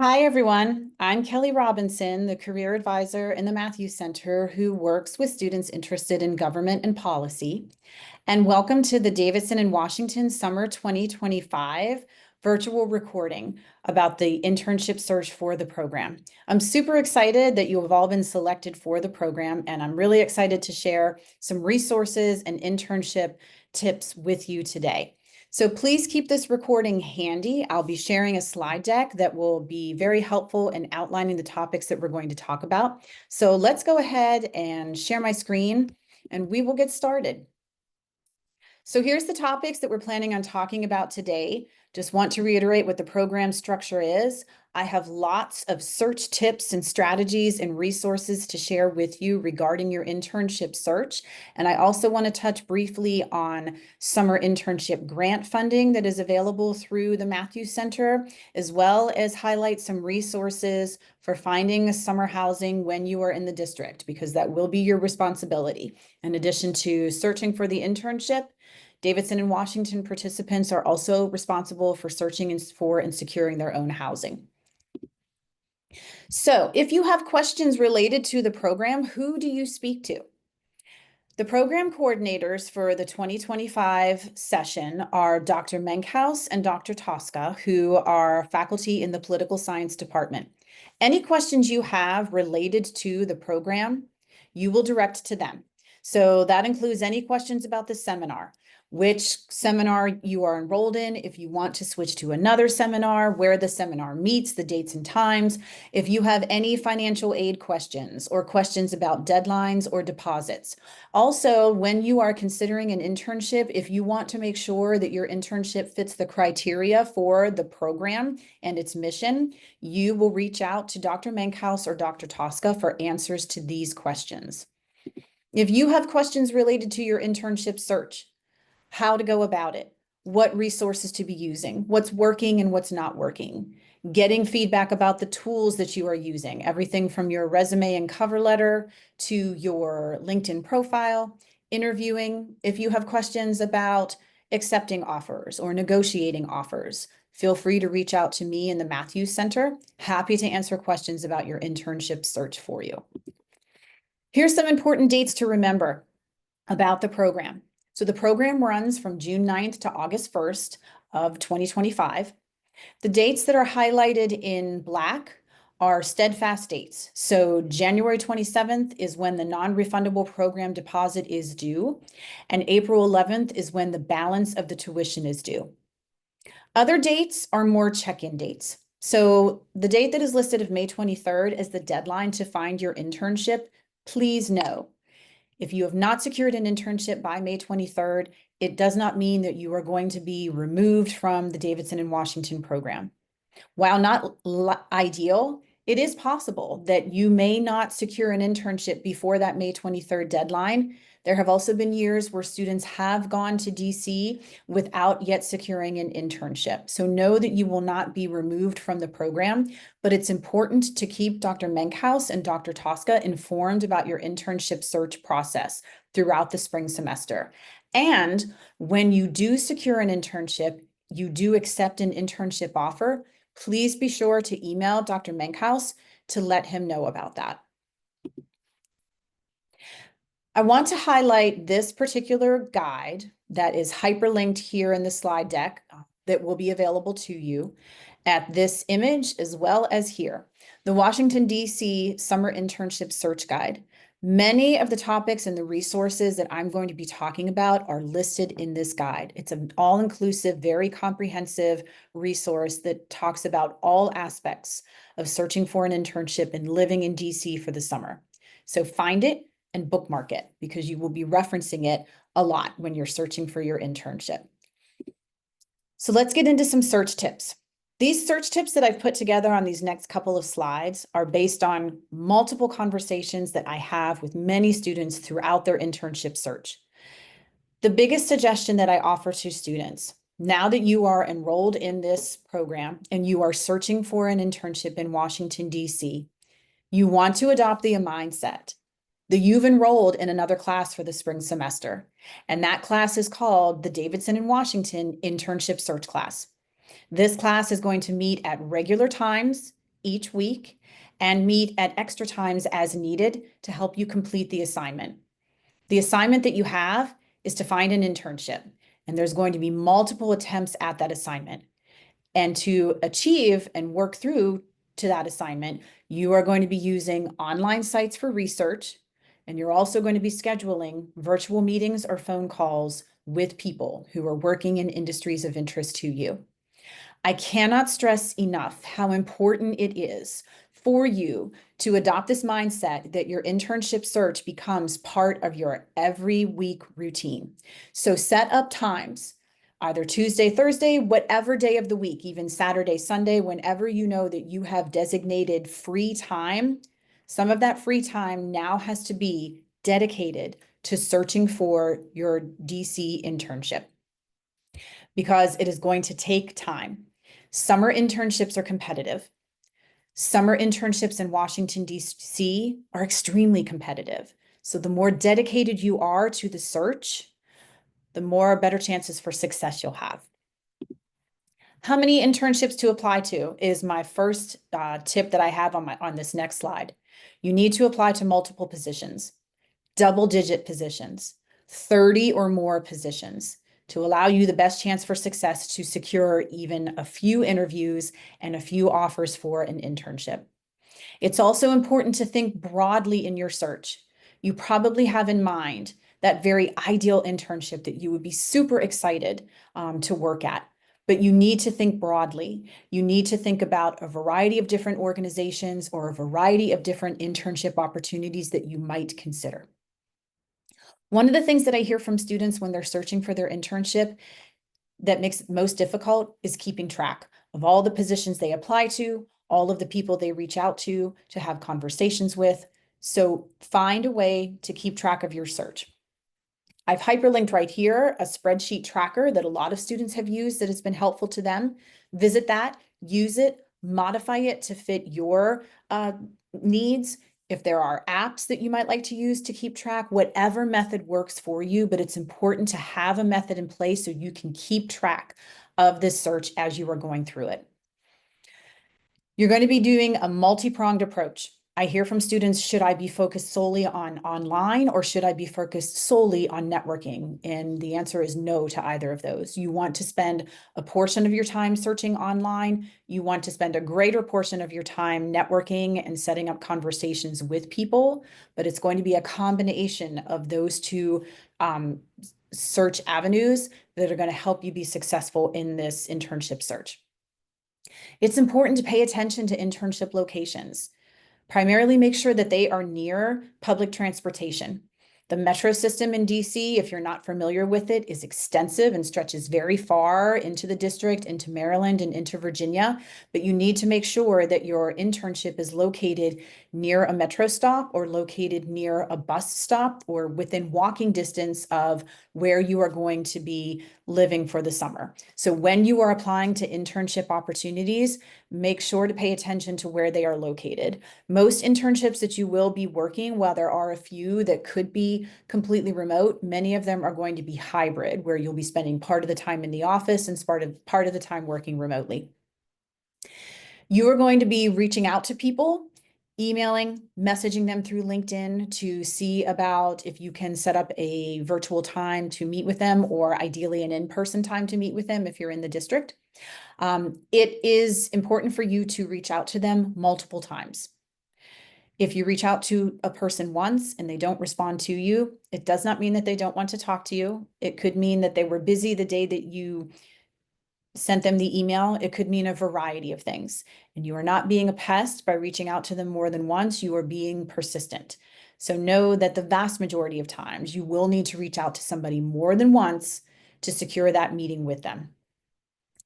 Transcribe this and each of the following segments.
Hi, everyone. I'm Kelly Robinson, the career advisor in the Matthews Center who works with students interested in government and policy. And welcome to the Davidson and Washington Summer 2025 virtual recording about the internship search for the program. I'm super excited that you have all been selected for the program, and I'm really excited to share some resources and internship tips with you today. So please keep this recording handy. I'll be sharing a slide deck that will be very helpful in outlining the topics that we're going to talk about. So let's go ahead and share my screen and we will get started. So here's the topics that we're planning on talking about today. Just want to reiterate what the program structure is. I have lots of search tips and strategies and resources to share with you regarding your internship search. And I also want to touch briefly on summer internship grant funding that is available through the Matthews Center, as well as highlight some resources for finding summer housing when you are in the district, because that will be your responsibility. In addition to searching for the internship, Davidson and Washington participants are also responsible for searching for and securing their own housing. So if you have questions related to the program, who do you speak to? The program coordinators for the 2025 session are Dr. Menkhaus and Dr. Tosca, who are faculty in the political science department. Any questions you have related to the program, you will direct to them. So that includes any questions about the seminar, which seminar you are enrolled in, if you want to switch to another seminar, where the seminar meets, the dates and times, if you have any financial aid questions or questions about deadlines or deposits. Also, when you are considering an internship, if you want to make sure that your internship fits the criteria for the program and its mission, you will reach out to Dr. Menkhaus or Dr. Tosca for answers to these questions. If you have questions related to your internship search, how to go about it, what resources to be using, what's working and what's not working, getting feedback about the tools that you are using, everything from your resume and cover letter to your LinkedIn profile, interviewing. If you have questions about accepting offers or negotiating offers, feel free to reach out to me in the Matthews Center. Happy to answer questions about your internship search for you. Here's some important dates to remember about the program. So the program runs from June 9th to August 1st of 2025. The dates that are highlighted in black are steadfast dates. So January 27th is when the non-refundable program deposit is due, and April 11th is when the balance of the tuition is due. Other dates are more check-in dates. So the date that is listed of May 23rd as the deadline to find your internship, please know, if you have not secured an internship by May 23rd, it does not mean that you are going to be removed from the Davidson and Washington program. While not ideal, it is possible that you may not secure an internship before that May 23rd deadline. There have also been years where students have gone to DC without yet securing an internship. So know that you will not be removed from the program, but it's important to keep Dr. Menkhaus and Dr. Tosca informed about your internship search process throughout the spring semester. And when you do secure an internship, you do accept an internship offer, please be sure to email Dr. Menkhaus to let him know about that. I want to highlight this particular guide that is hyperlinked here in the slide deck that will be available to you at this image as well as here. The Washington, D.C. Summer Internship Search Guide. Many of the topics and the resources that I'm going to be talking about are listed in this guide. It's an all-inclusive, very comprehensive resource that talks about all aspects of searching for an internship and living in DC for the summer. So find it and bookmark it because you will be referencing it a lot when you're searching for your internship. So let's get into some search tips. These search tips that I've put together on these next couple of slides are based on multiple conversations that I have with many students throughout their internship search. The biggest suggestion that I offer to students, now that you are enrolled in this program and you are searching for an internship in Washington, D.C., you want to adopt the mindset that you've enrolled in another class for the spring semester. And that class is called the Davidson and Washington Internship Search class. This class is going to meet at regular times each week and meet at extra times as needed to help you complete the assignment. The assignment that you have is to find an internship, and there's going to be multiple attempts at that assignment. And to achieve and work through to that assignment, you are going to be using online sites for research, and you're also going to be scheduling virtual meetings or phone calls with people who are working in industries of interest to you. I cannot stress enough how important it is for you to adopt this mindset that your internship search becomes part of your every week routine. So set up times, either Tuesday, Thursday, whatever day of the week, even Saturday, Sunday, whenever you know that you have designated free time. Some of that free time now has to be dedicated to searching for your DC internship because it is going to take time. Summer internships are competitive. Summer internships in Washington, D.C. are extremely competitive. So the more dedicated you are to the search, the more better chances for success you'll have. How many internships to apply to is my first tip that I have on this next slide. You need to apply to multiple positions, double-digit positions, 30 or more positions, to allow you the best chance for success to secure even a few interviews and a few offers for an internship. It's also important to think broadly in your search. You probably have in mind that very ideal internship that you would be super excited to work at. But you need to think broadly. You need to think about a variety of different organizations or a variety of different internship opportunities that you might consider. One of the things that I hear from students when they're searching for their internship that makes it most difficult is keeping track of all the positions they apply to, all of the people they reach out to have conversations with. So find a way to keep track of your search. I've hyperlinked right here a spreadsheet tracker that a lot of students have used that has been helpful to them. Visit that, use it, modify it to fit your needs. If there are apps that you might like to use to keep track, whatever method works for you, but it's important to have a method in place so you can keep track of this search as you are going through it. You're going to be doing a multi-pronged approach. I hear from students, should I be focused solely on online or should I be focused solely on networking? And the answer is no to either of those. You want to spend a portion of your time searching online. You want to spend a greater portion of your time networking and setting up conversations with people, but it's going to be a combination of those two search avenues that are going to help you be successful in this internship search. It's important to pay attention to internship locations. Primarily make sure that they are near public transportation. The metro system in DC, if you're not familiar with it, is extensive and stretches very far into the district, into Maryland and into Virginia, but you need to make sure that your internship is located near a metro stop or located near a bus stop or within walking distance of where you are going to be living for the summer. So when you are applying to internship opportunities, make sure to pay attention to where they are located. Most internships that you will be working, while there are a few that could be completely remote, many of them are going to be hybrid, where you'll be spending part of the time in the office and part of the time working remotely. You are going to be reaching out to people, emailing, messaging them through LinkedIn to see about if you can set up a virtual time to meet with them, or ideally an in-person time to meet with them if you're in the district. It is important for you to reach out to them multiple times. If you reach out to a person once and they don't respond to you, it does not mean that they don't want to talk to you. It could mean that they were busy the day that you sent them the email. It could mean a variety of things. And you are not being a pest by reaching out to them more than once. You are being persistent. So know that the vast majority of times you will need to reach out to somebody more than once to secure that meeting with them.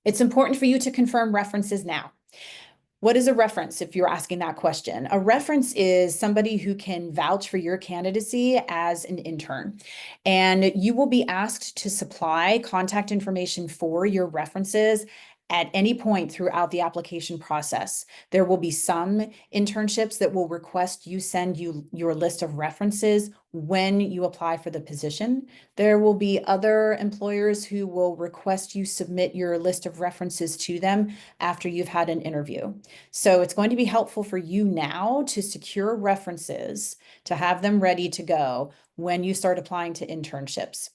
It's important for you to confirm references now. What is a reference, if you're asking that question? A reference is somebody who can vouch for your candidacy as an intern. And you will be asked to supply contact information for your references at any point throughout the application process. There will be some internships that will request you send your list of references when you apply for the position. There will be other employers who will request you submit your list of references to them after you've had an interview. So it's going to be helpful for you now to secure references, to have them ready to go when you start applying to internships.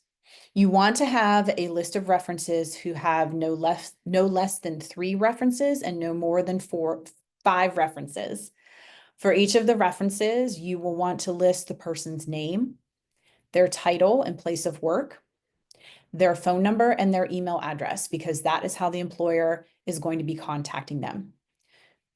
You want to have a list of references who have no less than 3 references and no more than 5 references. For each of the references, you will want to list the person's name, their title and place of work, their phone number, and their email address, because that is how the employer is going to be contacting them.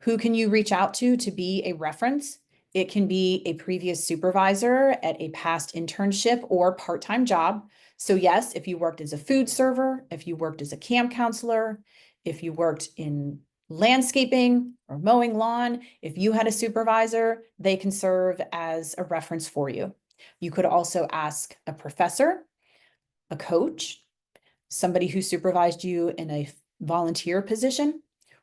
Who can you reach out to be a reference? It can be a previous supervisor at a past internship or part-time job. So yes, if you worked as a food server, if you worked as a camp counselor, if you worked in landscaping or mowing lawn, if you had a supervisor, they can serve as a reference for you. You could also ask a professor, a coach, somebody who supervised you in a volunteer position.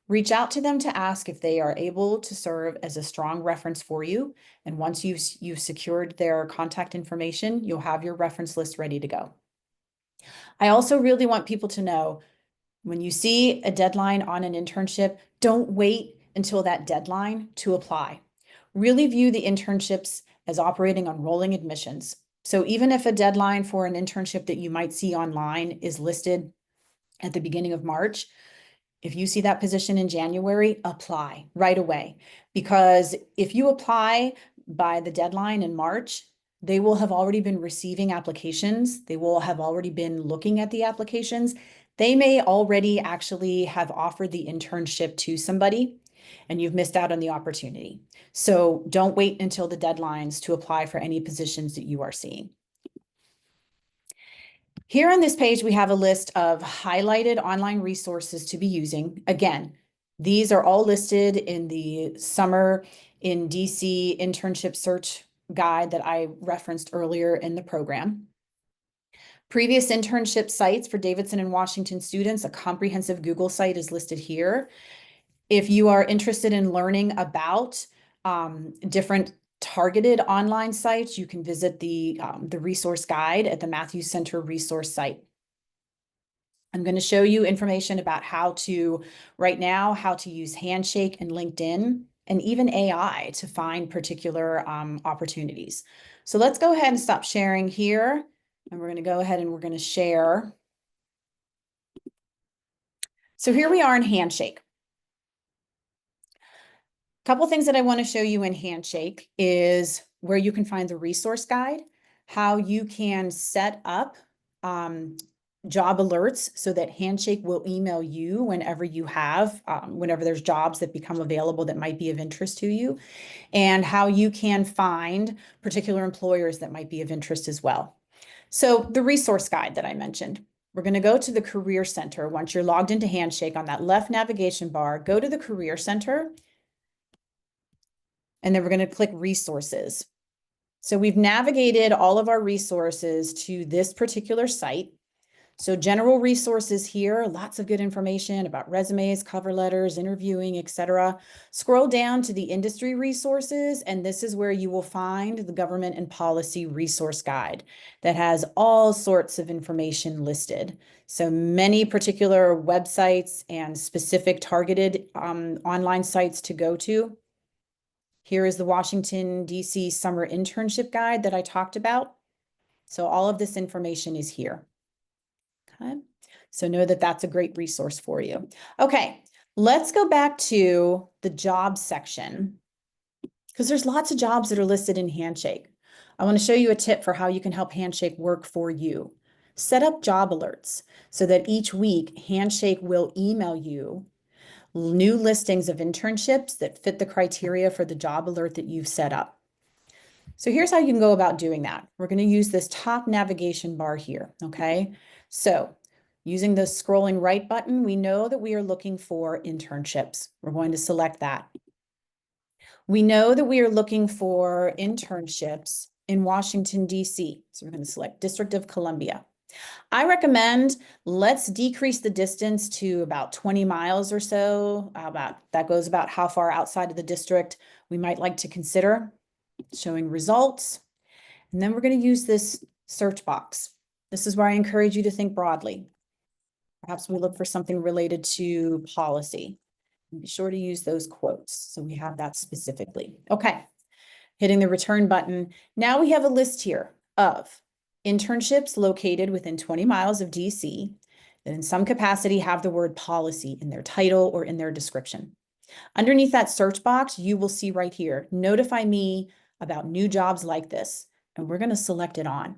Reach out to them to ask if they are able to serve as a strong reference for you. And once you've secured their contact information, you'll have your reference list ready to go. I also really want people to know, when you see a deadline on an internship, don't wait until that deadline to apply. Really view the internships as operating on rolling admissions. So even if a deadline for an internship that you might see online is listed at the beginning of March, if you see that position in January, apply right away. Because if you apply by the deadline in March, they will have already been receiving applications. They will have already been looking at the applications. They may already actually have offered the internship to somebody, and you've missed out on the opportunity. So don't wait until the deadlines to apply for any positions that you are seeing. Here on this page, we have a list of highlighted online resources to be using. Again, these are all listed in the Summer in DC Internship Search guide that I referenced earlier in the program. Previous internship sites for Davidson and Washington students, a comprehensive Google site is listed here. If you are interested in learning about different targeted online sites, you can visit the resource guide at the Matthews Center resource site. I'm going to show you information about how to use Handshake and LinkedIn and even AI to find particular opportunities. So let's go ahead and stop sharing here. And we're going to go ahead and we're going to share. So here we are in Handshake. A couple things that I want to show you in Handshake is where you can find the resource guide, how you can set up job alerts so that Handshake will email you whenever whenever there's jobs that become available that might be of interest to you, and how you can find particular employers that might be of interest as well. So the resource guide that I mentioned, we're going to go to the Career Center. Once you're logged into Handshake, on that left navigation bar, go to the Career Center. And then we're going to click resources. So we've navigated all of our resources to this particular site. So general resources here, lots of good information about resumes, cover letters, interviewing, etc. Scroll down to the industry resources, and this is where you will find the Government and Policy Resource Guide that has all sorts of information listed. So many particular websites and specific targeted online sites to go to. Here is the Washington, D.C. Summer Internship Guide that I talked about. So all of this information is here. Okay, so know that that's a great resource for you. Okay, let's go back to the job section, because there's lots of jobs that are listed in Handshake. I want to show you a tip for how you can help Handshake work for you. Set up job alerts so that each week Handshake will email you new listings of internships that fit the criteria for the job alert that you've set up. So here's how you can go about doing that. We're going to use this top navigation bar here, okay? So using the scrolling right button, we know that we are looking for internships. We're going to select that. We know that we are looking for internships in Washington, D.C. So we're going to select District of Columbia. I recommend let's decrease the distance to about 20 miles or so. That goes about how far outside of the district we might like to consider showing results. And then we're going to use this search box. This is where I encourage you to think broadly. Perhaps we look for something related to policy. Be sure to use those quotes so we have that specifically. Okay, hitting the return button. Now we have a list here of internships located within 20 miles of DC that in some capacity have the word policy in their title or in their description. Underneath that search box, you will see right here, notify me about new jobs like this, and we're going to select it on.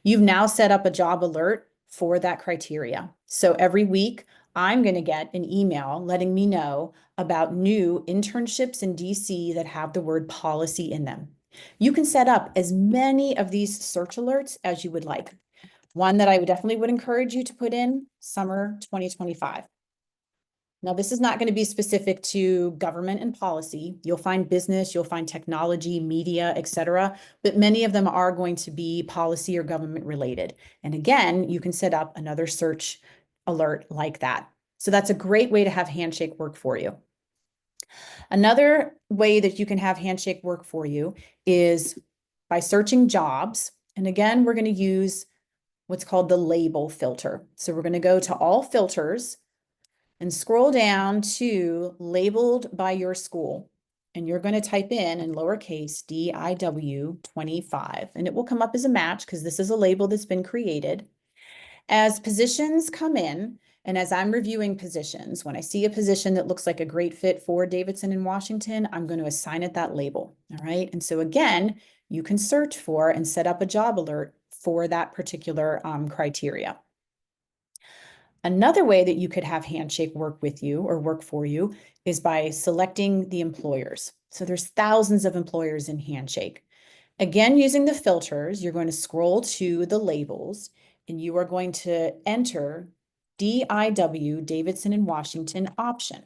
You've now set up a job alert for that criteria. So every week, I'm going to get an email letting me know about new internships in DC that have the word policy in them. You can set up as many of these search alerts as you would like. One that I definitely would encourage you to put in, summer 2025. Now, this is not going to be specific to government and policy. You'll find business, you'll find technology, media, etc. But many of them are going to be policy or government related. And again, you can set up another search alert like that. So that's a great way to have Handshake work for you. Another way that you can have Handshake work for you is by searching jobs. And again, we're going to use what's called the label filter. So we're going to go to all filters and scroll down to labeled by your school. And you're going to type in lowercase DIW 25, and it will come up as a match because this is a label that's been created. As positions come in, and as I'm reviewing positions, when I see a position that looks like a great fit for Davidson in Washington, I'm going to assign it that label. All right. And so again, you can search for and set up a job alert for that particular criteria. Another way that you could have Handshake work with you or work for you is by selecting the employers. So there's thousands of employers in Handshake. Again, using the filters, you're going to scroll to the labels and you are going to enter DIW, Davidson and Washington option.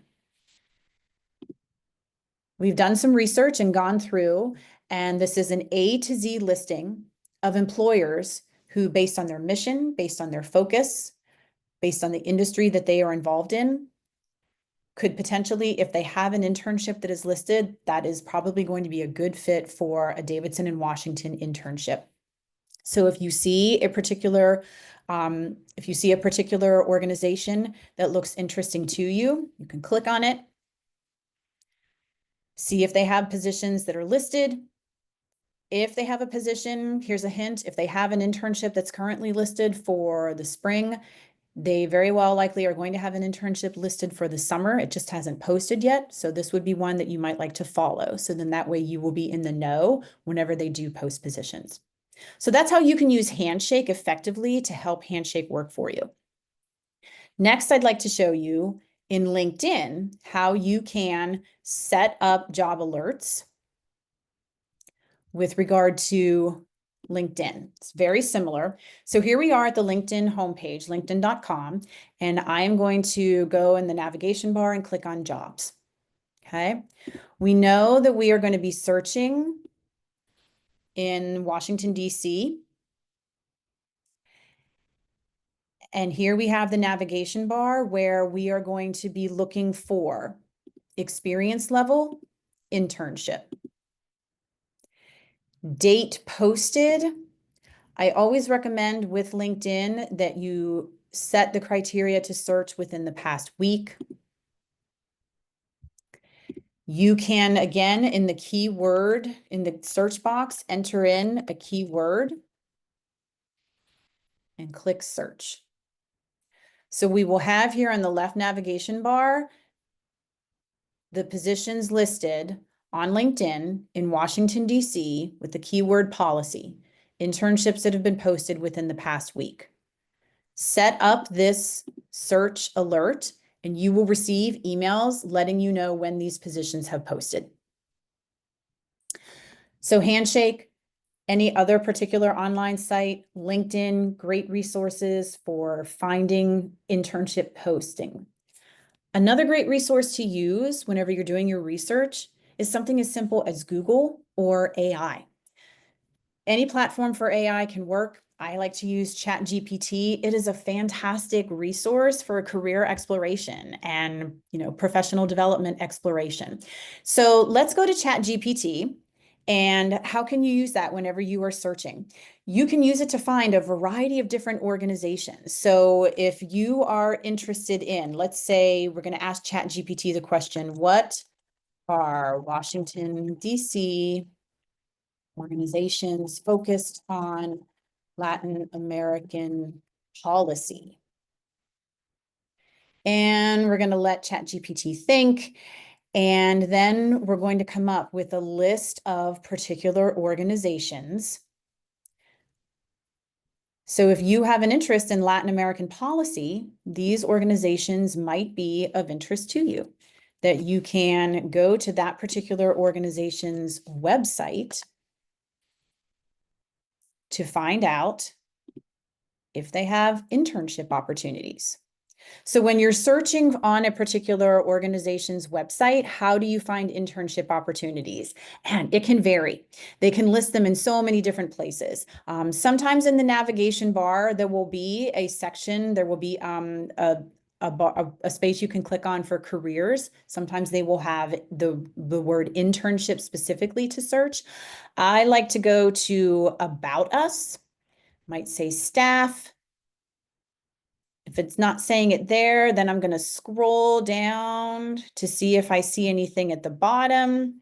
We've done some research and gone through, and this is an A to Z listing of employers who, based on their mission, based on their focus, based on the industry that they are involved in, could potentially, if they have an internship that is listed, that is probably going to be a good fit for a Davidson and Washington internship. So if you see a particular organization that looks interesting to you, you can click on it, see if they have positions that are listed. If they have a position, here's a hint, if they have an internship that's currently listed for the spring, they very well likely are going to have an internship listed for the summer. It just hasn't posted yet. So this would be one that you might like to follow. So then that way you will be in the know whenever they do post positions. So that's how you can use Handshake effectively to help Handshake work for you. Next, I'd like to show you in LinkedIn how you can set up job alerts with regard to LinkedIn. It's very similar. So here we are at the LinkedIn homepage, linkedin.com, and I am going to go in the navigation bar and click on jobs. Okay. We know that we are going to be searching in Washington, D.C. And here we have the navigation bar where we are going to be looking for experience level, internship. Date posted. I always recommend with LinkedIn that you set the criteria to search within the past week. You can, again, in the keyword, in the search box, enter in a keyword and click search. So we will have here on the left navigation bar the positions listed on LinkedIn in Washington, D.C. with the keyword policy, internships that have been posted within the past week. Set up this search alert and you will receive emails letting you know when these positions have posted. So Handshake, any other particular online site, LinkedIn, great resources for finding internship posting. Another great resource to use whenever you're doing your research is something as simple as Google or AI. Any platform for AI can work. I like to use ChatGPT. It is a fantastic resource for career exploration and, professional development exploration. So let's go to ChatGPT. And how can you use that whenever you are searching? You can use it to find a variety of different organizations. So if you are interested in, let's say we're going to ask ChatGPT the question, what are Washington, D.C. organizations focused on Latin American policy? And we're going to let ChatGPT think. And then we're going to come up with a list of particular organizations. So if you have an interest in Latin American policy, these organizations might be of interest to you, that you can go to that particular organization's website to find out if they have internship opportunities. So when you're searching on a particular organization's website, how do you find internship opportunities? And it can vary. They can list them in so many different places. Sometimes in the navigation bar, there will be a section, there will be a space you can click on for careers. Sometimes they will have the word internship specifically to search. I like to go to About Us, might say staff. If it's not saying it there, then I'm going to scroll down to see if I see anything at the bottom.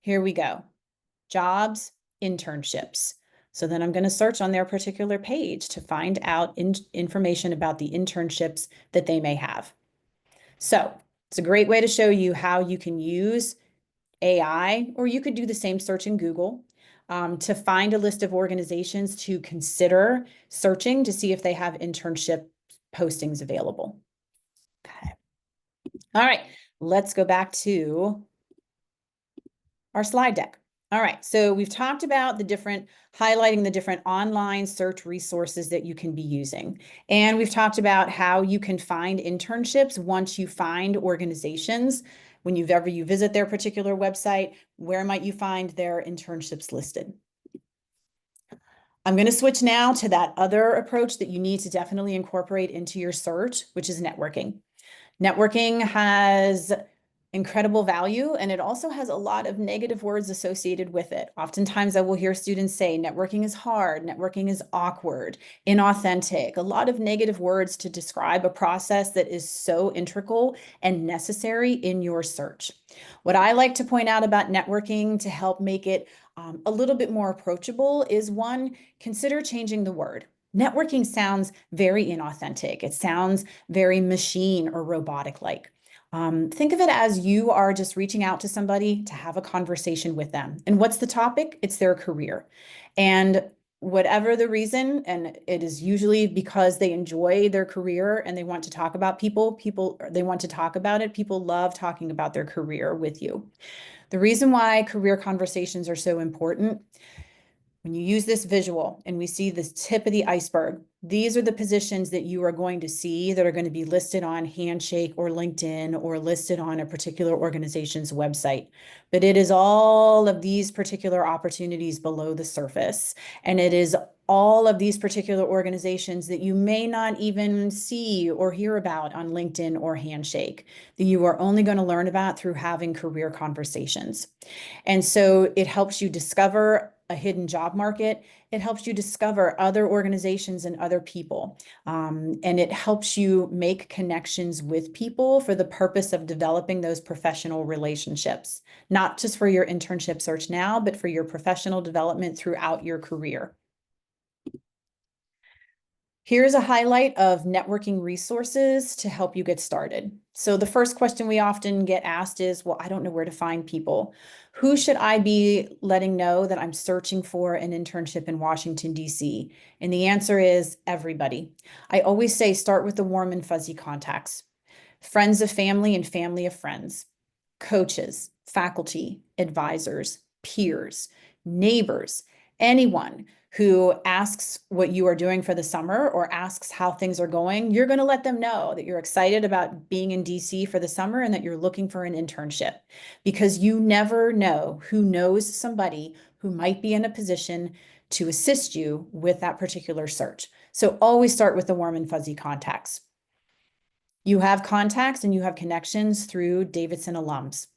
Here we go. Jobs, internships. So then I'm going to search on their particular page to find out information about the internships that they may have. So it's a great way to show you how you can use AI, or you could do the same search in Google, to find a list of organizations to consider searching to see if they have internship postings available. Okay. All right, let's go back to our slide deck. All right, so we've talked about highlighting the different online search resources that you can be using. And we've talked about how you can find internships once you find organizations. Whenever you visit their particular website, where might you find their internships listed? I'm going to switch now to that other approach that you need to definitely incorporate into your search, which is networking. Networking has incredible value, and it also has a lot of negative words associated with it. Oftentimes I will hear students say networking is hard, networking is awkward, inauthentic, a lot of negative words to describe a process that is so integral and necessary in your search. What I like to point out about networking to help make it a little bit more approachable is, one, consider changing the word. Networking sounds very inauthentic. It sounds very machine or robotic-like. Think of it as you are just reaching out to somebody to have a conversation with them. And what's the topic? It's their career. And whatever the reason, and it is usually because they enjoy their career and they want to talk about they want to talk about it. People love talking about their career with you. The reason why career conversations are so important, when you use this visual and we see this tip of the iceberg, these are the positions that you are going to see that are going to be listed on Handshake or LinkedIn or listed on a particular organization's website. But it is all of these particular opportunities below the surface. And it is all of these particular organizations that you may not even see or hear about on LinkedIn or Handshake, that you are only going to learn about through having career conversations. And so it helps you discover a hidden job market. It helps you discover other organizations and other people. And it helps you make connections with people for the purpose of developing those professional relationships, not just for your internship search now, but for your professional development throughout your career. Here's a highlight of networking resources to help you get started. So the first question we often get asked is, well, I don't know where to find people. Who should I be letting know that I'm searching for an internship in Washington, D.C.? And the answer is everybody. I always say start with the warm and fuzzy contacts. Friends of family and family of friends, coaches, faculty, advisors, peers, neighbors, anyone who asks what you are doing for the summer or asks how things are going, you're going to let them know that you're excited about being in DC for the summer and that you're looking for an internship, because you never know who knows somebody who might be in a position to assist you with that particular search. So always start with the warm and fuzzy contacts. You have contacts and you have connections through Davidson alums.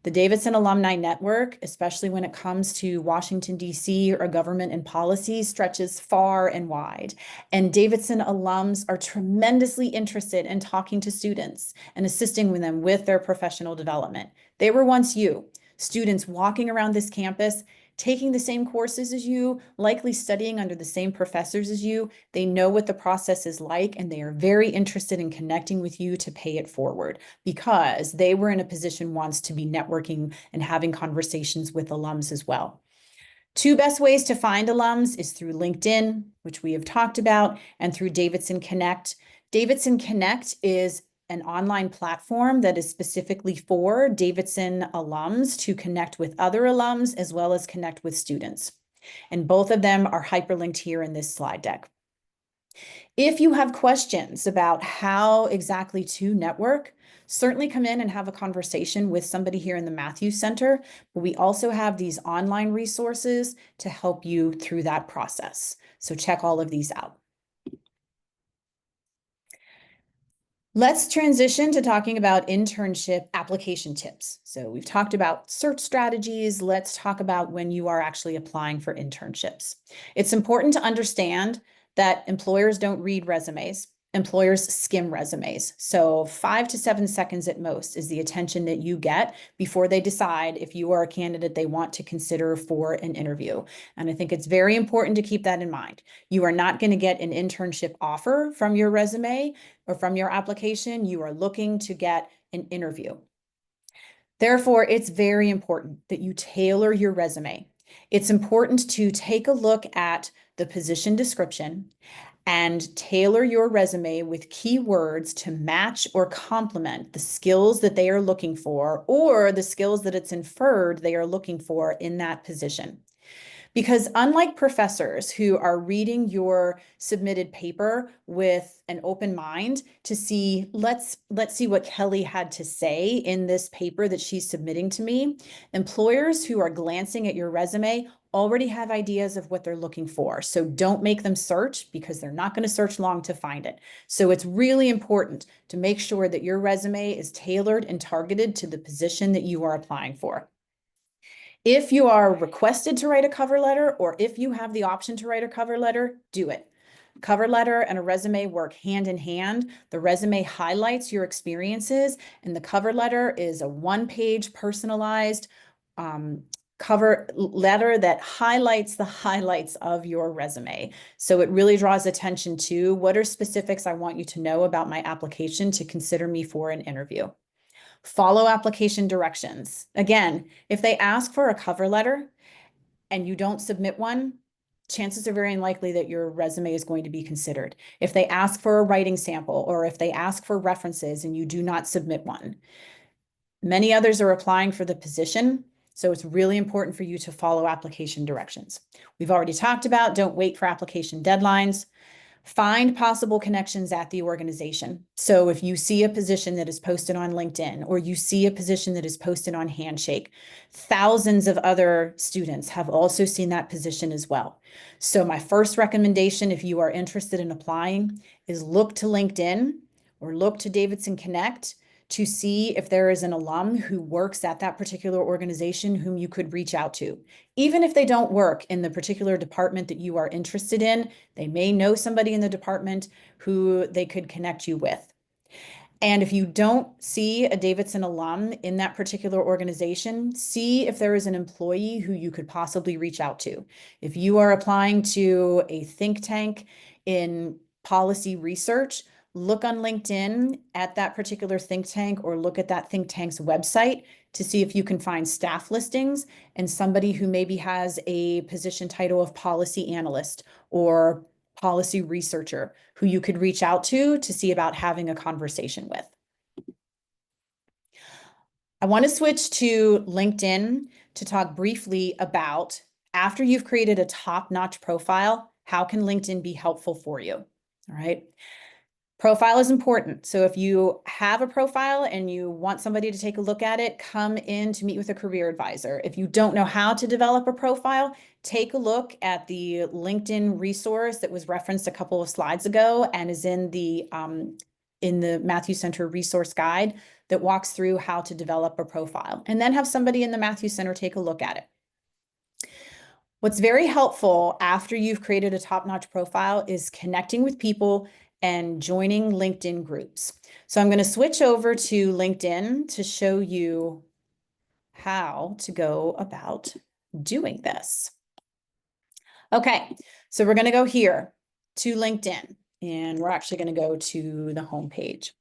The Davidson Alumni Network, especially when it comes to Washington, D.C. or government and policy, stretches far and wide. And Davidson alums are tremendously interested in talking to students and assisting them with their professional development. They were once you, students walking around this campus, taking the same courses as you, likely studying under the same professors as you. They know what the process is like, and they are very interested in connecting with you to pay it forward because they were in a position once to be networking and having conversations with alums as well. Two best ways to find alums is through LinkedIn, which we have talked about, and through Davidson Connect. Davidson Connect is an online platform that is specifically for Davidson alums to connect with other alums as well as connect with students. And both of them are hyperlinked here in this slide deck. If you have questions about how exactly to network, certainly come in and have a conversation with somebody here in the Matthews Center. But we also have these online resources to help you through that process. So check all of these out. Let's transition to talking about internship application tips. So we've talked about search strategies. Let's talk about when you are actually applying for internships. It's important to understand that employers don't read resumes. Employers skim resumes. So 5 to 7 seconds at most is the attention that you get before they decide if you are a candidate they want to consider for an interview. And I think it's very important to keep that in mind. You are not going to get an internship offer from your resume or from your application. You are looking to get an interview. Therefore, it's very important that you tailor your resume. It's important to take a look at the position description and tailor your resume with keywords to match or complement the skills that they are looking for or the skills that it's inferred they are looking for in that position. Because unlike professors who are reading your submitted paper with an open mind to see, let's see what Kelly had to say in this paper that she's submitting to me, employers who are glancing at your resume already have ideas of what they're looking for. So don't make them search because they're not going to search long to find it. So it's really important to make sure that your resume is tailored and targeted to the position that you are applying for. If you are requested to write a cover letter, or if you have the option to write a cover letter, do it. Cover letter and a resume work hand in hand. The resume highlights your experiences, and the cover letter is a one-page personalized cover letter that highlights the highlights of your resume. So it really draws attention to what are specifics I want you to know about my application to consider me for an interview. Follow application directions. Again, if they ask for a cover letter and you don't submit one, chances are very unlikely that your resume is going to be considered. If they ask for a writing sample or if they ask for references and you do not submit one, many others are applying for the position. So it's really important for you to follow application directions. We've already talked about don't wait for application deadlines. Find possible connections at the organization. So if you see a position that is posted on LinkedIn or you see a position that is posted on Handshake, thousands of other students have also seen that position as well. So my first recommendation, if you are interested in applying, is look to LinkedIn or look to Davidson Connect to see if there is an alum who works at that particular organization whom you could reach out to. Even if they don't work in the particular department that you are interested in, they may know somebody in the department who they could connect you with. And if you don't see a Davidson alum in that particular organization, see if there is an employee who you could possibly reach out to. If you are applying to a think tank in policy research, look on LinkedIn at that particular think tank or look at that think tank's website to see if you can find staff listings and somebody who maybe has a position title of policy analyst or policy researcher who you could reach out to see about having a conversation with. I want to switch to LinkedIn to talk briefly about after you've created a top-notch profile, how can LinkedIn be helpful for you? All right. Profile is important. So if you have a profile and you want somebody to take a look at it, come in to meet with a career advisor. If you don't know how to develop a profile, take a look at the LinkedIn resource that was referenced a couple of slides ago and is in the Matthews Center resource guide that walks through how to develop a profile, and then have somebody in the Matthews Center take a look at it. What's very helpful after you've created a top-notch profile is connecting with people and joining LinkedIn groups. So I'm going to switch over to LinkedIn to show you how to go about doing this. Okay, so we're going to go here to LinkedIn, and we're actually going to go to the home page.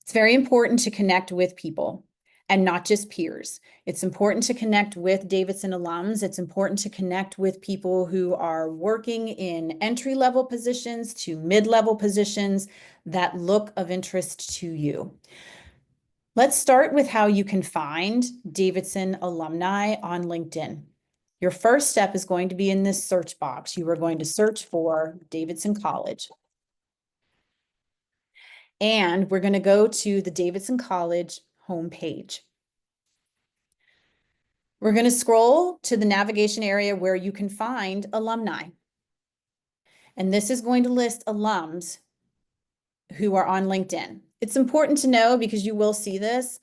It's very important to connect with people and not just peers. It's important to connect with Davidson alums. It's important to connect with people who are working in entry-level positions to mid-level positions that look of interest to you. Let's start with how you can find Davidson alumni on LinkedIn. Your first step is going to be in this search box. You are going to search for Davidson College. And we're going to go to the Davidson College homepage. We're going to scroll to the navigation area where you can find alumni. And this is going to list alums who are on LinkedIn. It's important to know, because you will see this,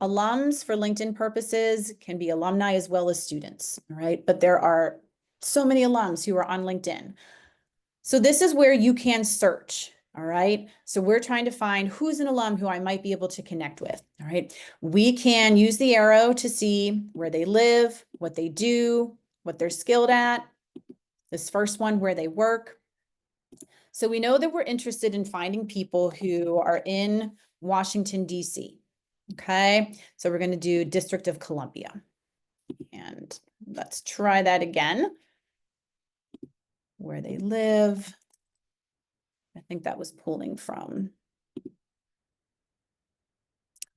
alums for LinkedIn purposes can be alumni as well as students, all right? But there are so many alums who are on LinkedIn. So this is where you can search. All right. So we're trying to find who's an alum who I might be able to connect with. All right. We can use the arrow to see where they live, what they do, what they're skilled at. This first one, where they work. So we know that we're interested in finding people who are in Washington, D.C. Okay. So we're going to do District of Columbia. And let's try that again. Where they live. I think that was pulling from.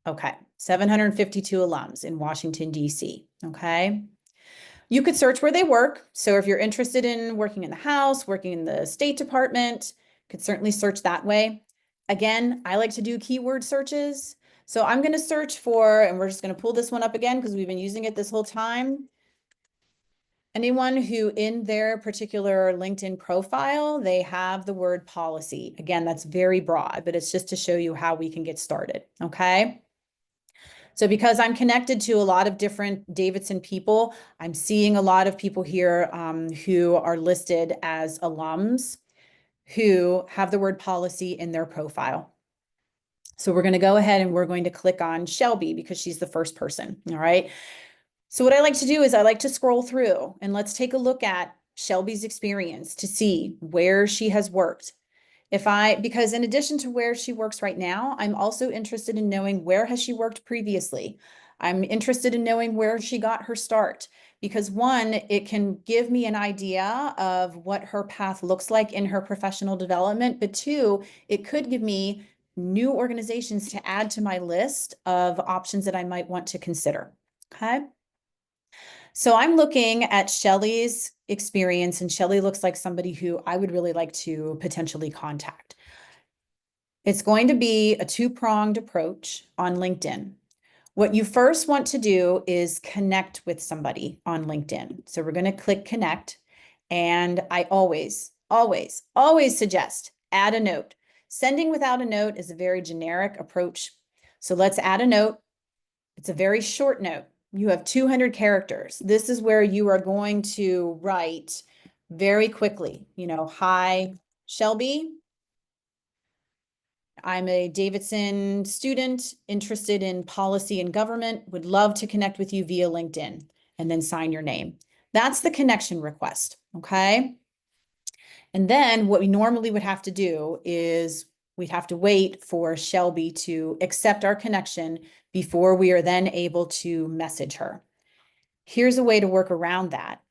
Okay, 752 alums in Washington, D.C. Okay. You could search where they work. So if you're interested in working in the House, working in the State Department, could certainly search that way. Again, I like to do keyword searches. So I'm going to search for, and we're just going to pull this one up again because we've been using it this whole time. Anyone who in their particular LinkedIn profile, they have the word policy. Again, that's very broad, but it's just to show you how we can get started, okay? So because I'm connected to a lot of different Davidson people, I'm seeing a lot of people here who are listed as alums who have the word policy in their profile. So we're going to go ahead and we're going to click on Shelby because she's the first person, all right? So what I like to do is I like to scroll through, and let's take a look at Shelby's experience to see where she has worked. Because in addition to where she works right now, I'm also interested in knowing where has she worked previously. I'm interested in knowing where she got her start, because one, it can give me an idea of what her path looks like in her professional development, but two, it could give me new organizations to add to my list of options that I might want to consider, okay? So I'm looking at Shelly's experience, and Shelly looks like somebody who I would really like to potentially contact. It's going to be a two-pronged approach on LinkedIn. What you first want to do is connect with somebody on LinkedIn. So we're going to click connect, and I always suggest add a note. Sending without a note is a very generic approach. So let's add a note. It's a very short note. You have 200 characters. This is where you are going to write very quickly, hi, Shelby. I'm a Davidson student interested in policy and government, would love to connect with you via LinkedIn, and then sign your name. That's the connection request, okay? And then what we normally would have to do is we'd have to wait for Shelby to accept our connection before we are then able to message her. Here's a way to work around that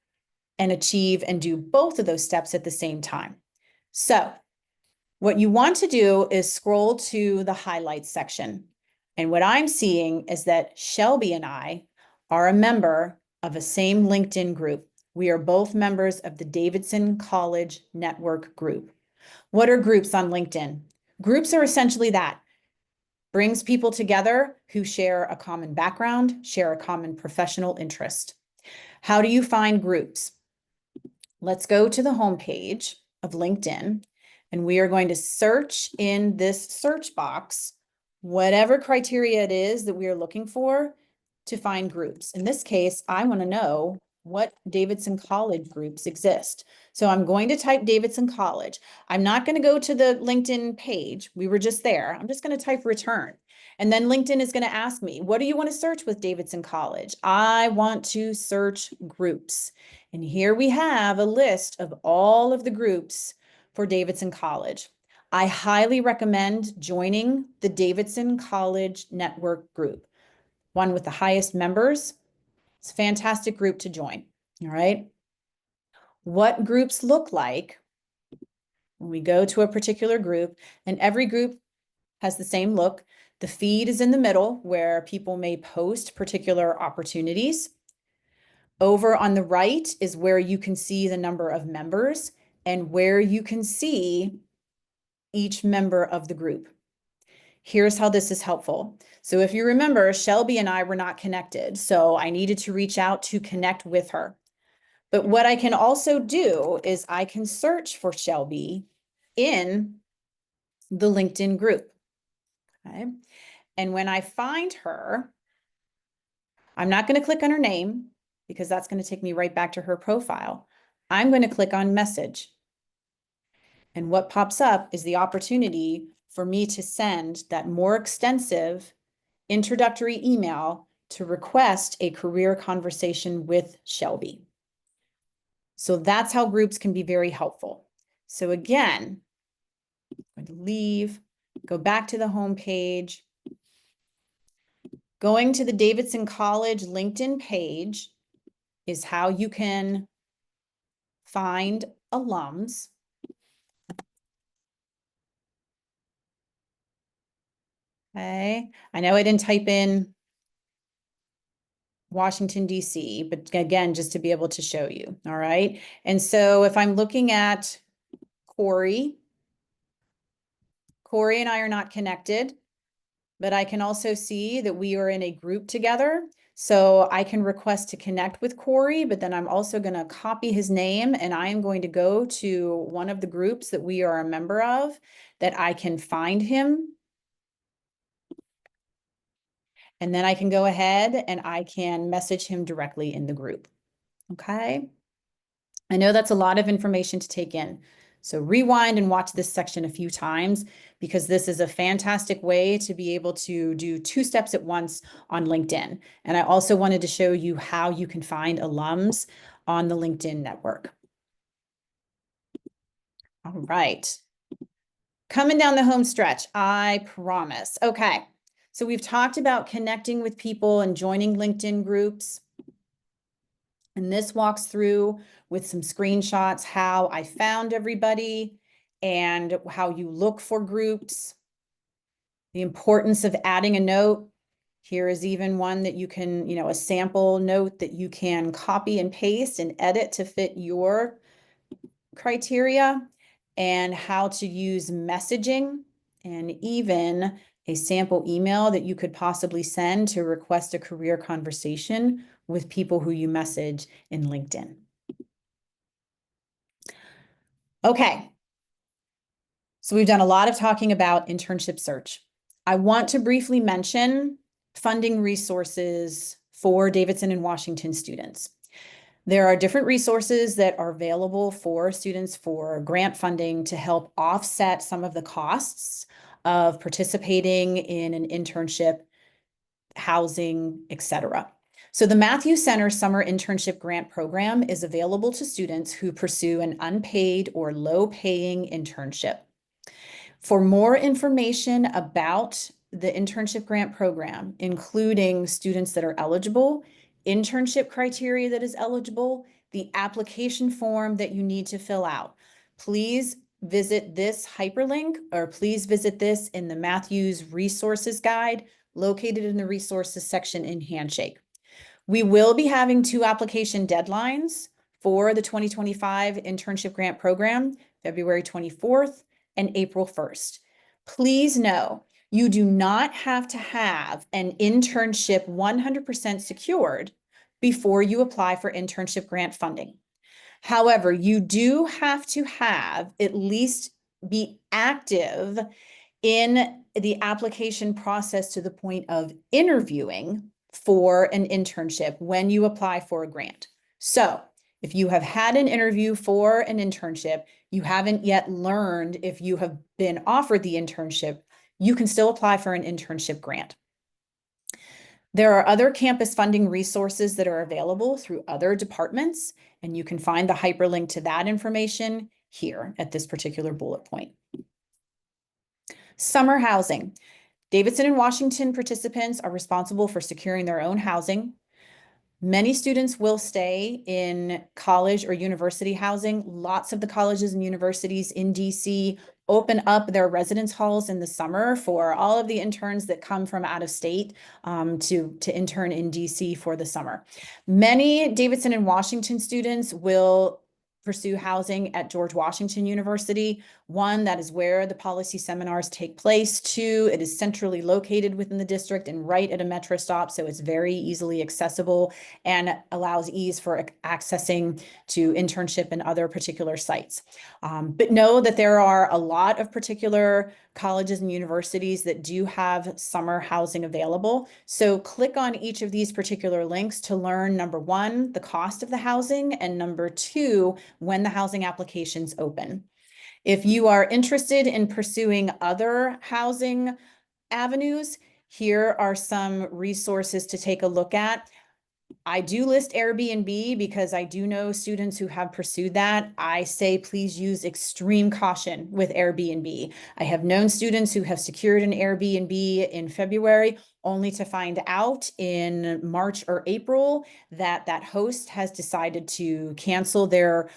and achieve and do both of those steps at the same time. So what you want to do is scroll to the highlights section. And what I'm seeing is that Shelby and I are a member of a same LinkedIn group. We are both members of the Davidson College Network group. What are groups on LinkedIn? Groups are essentially that. Brings people together who share a common background, share a common professional interest. How do you find groups? Let's go to the homepage of LinkedIn, and we are going to search in this search box whatever criteria it is that we are looking for to find groups. In this case, I want to know what Davidson College groups exist. So I'm going to type Davidson College. I'm not going to go to the LinkedIn page. We were just there. I'm just going to type return. And then LinkedIn is going to ask me, what do you want to search with Davidson College? I want to search groups. And here we have a list of all of the groups for Davidson College. I highly recommend joining the Davidson College Network group, one with the highest members. It's a fantastic group to join. All right. What groups look like when we go to a particular group, and every group has the same look. The feed is in the middle where people may post particular opportunities. Over on the right is where you can see the number of members and where you can see each member of the group. Here's how this is helpful. So if you remember, Shelby and I were not connected, so I needed to reach out to connect with her. But what I can also do is I can search for Shelby in the LinkedIn group. Okay. And when I find her, I'm not going to click on her name because that's going to take me right back to her profile. I'm going to click on message. And what pops up is the opportunity for me to send that more extensive introductory email to request a career conversation with Shelby. So that's how groups can be very helpful. So again, I'm going to leave, go back to the home page. Going to the Davidson College LinkedIn page is how you can find alums. Okay, I know I didn't type in Washington, D.C., but again, just to be able to show you, all right? And so if I'm looking at Corey and I are not connected, but I can also see that we are in a group together. So I can request to connect with Corey, but then I'm also going to copy his name and I am going to go to one of the groups that we are a member of that I can find him. And then I can go ahead and I can message him directly in the group. Okay. I know that's a lot of information to take in. So rewind and watch this section a few times because this is a fantastic way to be able to do 2 steps at once on LinkedIn. And I also wanted to show you how you can find alums on the LinkedIn network. All right. Coming down the home stretch, I promise. Okay. So we've talked about connecting with people and joining LinkedIn groups. And this walks through with some screenshots how I found everybody and how you look for groups, the importance of adding a note. Here is even one that you can, a sample note that you can copy and paste and edit to fit your criteria, and how to use messaging, and even a sample email that you could possibly send to request a career conversation with people who you message in LinkedIn. Okay. So we've done a lot of talking about internship search. I want to briefly mention funding resources for Davidson and Washington students. There are different resources that are available for students for grant funding to help offset some of the costs of participating in an internship, housing, etc. So the Matthews Center Summer Internship Grant Program is available to students who pursue an unpaid or low-paying internship. For more information about the internship grant program, including students that are eligible, internship criteria that is eligible, the application form that you need to fill out, please visit this hyperlink, or please visit this in the Matthews Resources Guide located in the resources section in Handshake. We will be having 2 application deadlines for the 2025 internship grant program. February 24th, and April 1st. Please know you do not have to have an internship 100% secured before you apply for internship grant funding. However, you do have to have at least be active in the application process to the point of interviewing for an internship when you apply for a grant. So if you have had an interview for an internship, you haven't yet learned if you have been offered the internship, you can still apply for an internship grant. There are other campus funding resources that are available through other departments, and you can find the hyperlink to that information here at this particular bullet point. Summer housing. Davidson and Washington participants are responsible for securing their own housing. Many students will stay in college or university housing. Lots of the colleges and universities in DC open up their residence halls in the summer for all of the interns that come from out of state to intern in DC for the summer. Many Davidson and Washington students will pursue housing at George Washington University. One, that is where the policy seminars take place. Two, it is centrally located within the district and right at a metro stop, so it's very easily accessible and allows ease for accessing to internship and other particular sites. But know that there are a lot of particular colleges and universities that do have summer housing available. So click on each of these particular links to learn, number one, the cost of the housing, and number two, when the housing applications open. If you are interested in pursuing other housing avenues, here are some resources to take a look at. I do list Airbnb because I do know students who have pursued that. I say please use extreme caution with Airbnb. I have known students who have secured an Airbnb in February only to find out in March or April that that host has decided to cancel their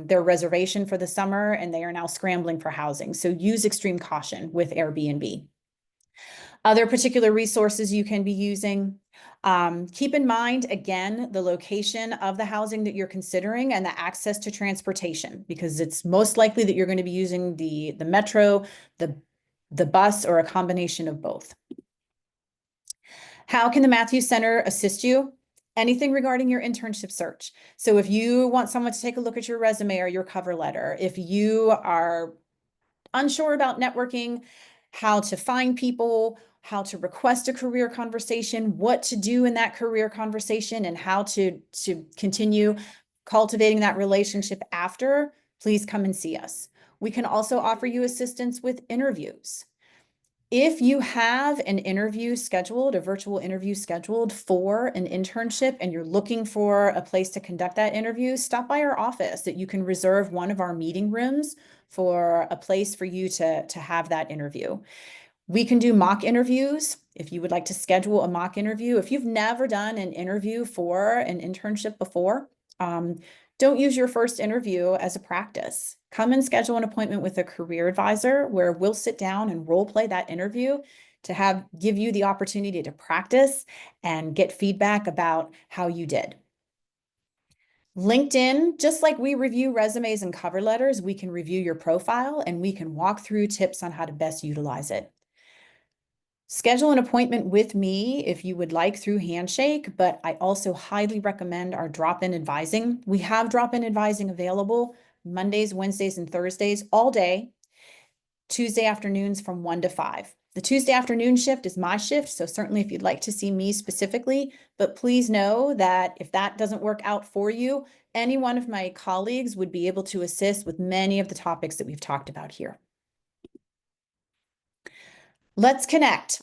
reservation for the summer, and they are now scrambling for housing. So use extreme caution with Airbnb. Other particular resources you can be using. Keep in mind, again, the location of the housing that you're considering and the access to transportation, because it's most likely that you're going to be using the metro, the bus, or a combination of both. How can the Matthews Center assist you? Anything regarding your internship search. So if you want someone to take a look at your resume or your cover letter, if you are unsure about networking, how to find people, how to request a career conversation, what to do in that career conversation, and how to continue cultivating that relationship after, please come and see us. We can also offer you assistance with interviews. If you have an interview scheduled, a virtual interview scheduled for an internship, and you're looking for a place to conduct that interview, stop by our office that you can reserve one of our meeting rooms for a place for you to have that interview. We can do mock interviews if you would like to schedule a mock interview. If you've never done an interview for an internship before, don't use your first interview as a practice. Come and schedule an appointment with a career advisor where we'll sit down and role play that interview to give you the opportunity to practice and get feedback about how you did. LinkedIn, just like we review resumes and cover letters, we can review your profile and we can walk through tips on how to best utilize it. Schedule an appointment with me if you would like through Handshake, but I also highly recommend our drop-in advising. We have drop-in advising available Mondays, Wednesdays, and Thursdays all day, Tuesday afternoons from 1 to 5. The Tuesday afternoon shift is my shift, so certainly if you'd like to see me specifically, but please know that if that doesn't work out for you, any one of my colleagues would be able to assist with many of the topics that we've talked about here. Let's connect.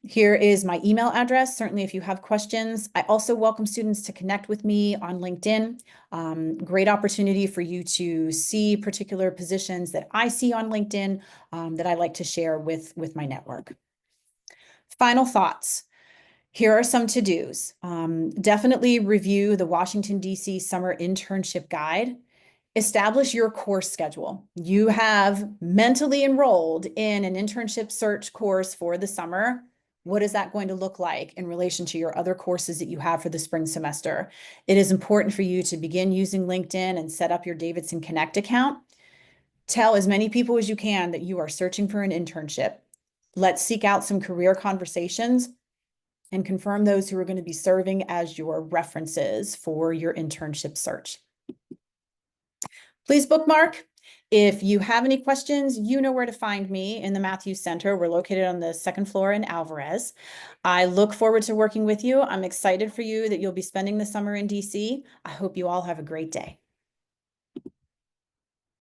Here is my email address. Certainly, if you have questions, I also welcome students to connect with me on LinkedIn. Great opportunity for you to see particular positions that I see on LinkedIn that I like to share with my network. Final thoughts. Here are some to-dos. Definitely review the Washington, D.C. Summer Internship Guide. Establish your course schedule. You have mentally enrolled in an internship search course for the summer. What is that going to look like in relation to your other courses that you have for the spring semester? It is important for you to begin using LinkedIn and set up your Davidson Connect account. Tell as many people as you can that you are searching for an internship. Let's seek out some career conversations and confirm those who are going to be serving as your references for your internship search. Please bookmark. If you have any questions, you know where to find me in the Matthews Center. We're located on the second floor in Alvarez. I look forward to working with you. I'm excited for you that you'll be spending the summer in DC. I hope you all have a great day.